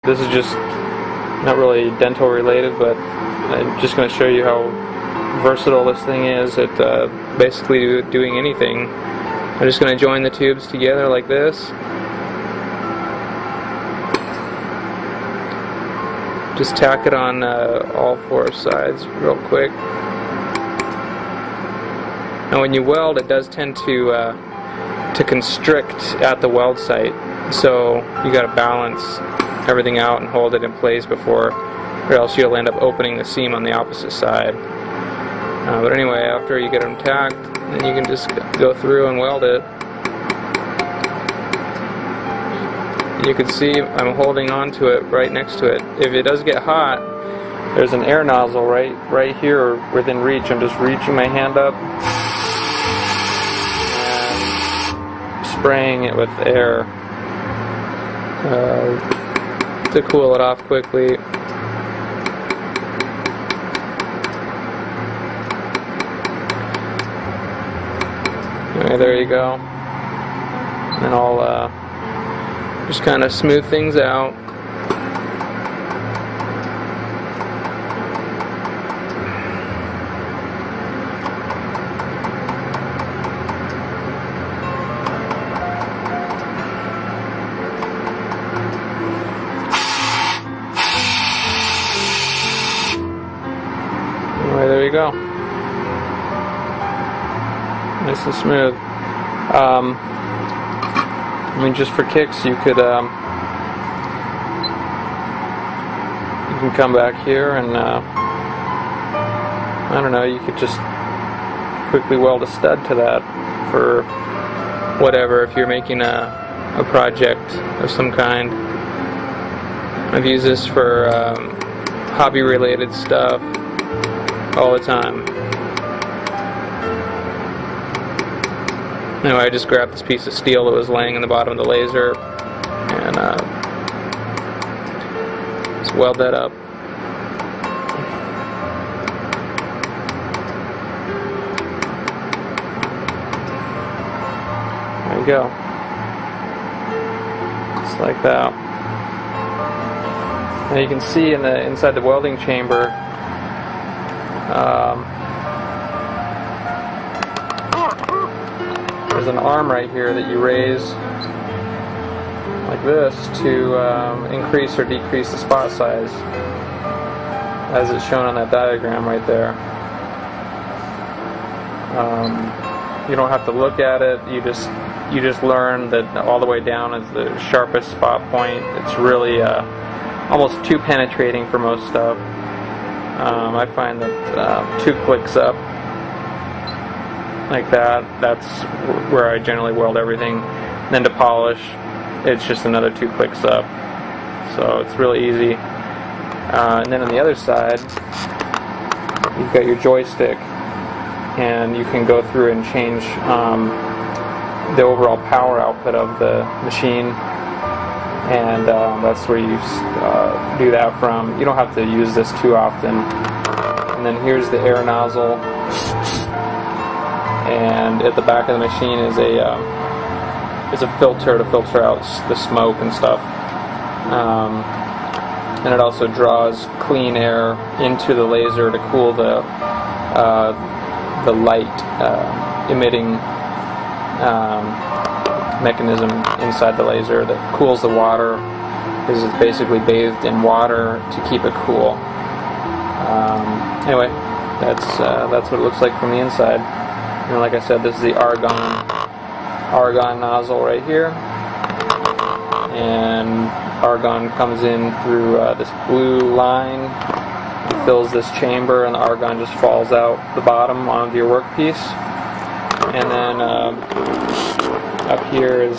This is just not really dental related, but I'm just going to show you how versatile this thing is at basically doing anything. I'm just going to join the tubes together like this. Just tack it on all four sides real quick. Now when you weld, it does tend to constrict at the weld site, so you got to balance everything out and hold it in place before, or else you'll end up opening the seam on the opposite side. But anyway, after you get them tacked, then you can just go through and weld it. You can see I'm holding on to it right next to it. If it does get hot, there's an air nozzle right here within reach. I'm just reaching my hand up and spraying it with air to cool it off quickly. Anyway, there you go. And I'll just kind of smooth things out. Anyway, there you go. Nice and smooth. I mean, just for kicks, you could you can come back here and I don't know, you could just quickly weld a stud to that for whatever, if you're making a project of some kind. I've used this for hobby related stuff all the time. Anyway, I just grabbed this piece of steel that was laying in the bottom of the laser and just weld that up. There you go. Just like that. Now you can see inside the welding chamber, there's an arm right here that you raise like this to increase or decrease the spot size, as it's shown on that diagram right there. You don't have to look at it. You just learn that all the way down is the sharpest spot point. It's really almost too penetrating for most stuff. I find that 2 clicks up like that, that's where I generally weld everything. And then to polish, it's just another 2 clicks up. So it's really easy. And then on the other side, you've got your joystick, and you can go through and change the overall power output of the machine, and that's where you do that from. You don't have to use this too often. And then here's the air nozzle, and at the back of the machine is a filter to filter out the smoke and stuff. And it also draws clean air into the laser to cool the light emitting mechanism inside the laser that cools the water, because it's basically bathed in water to keep it cool. Anyway, that's what it looks like from the inside. And like I said, this is the argon nozzle right here, and argon comes in through this blue line, fills this chamber, and the argon just falls out the bottom onto your workpiece. And then up here is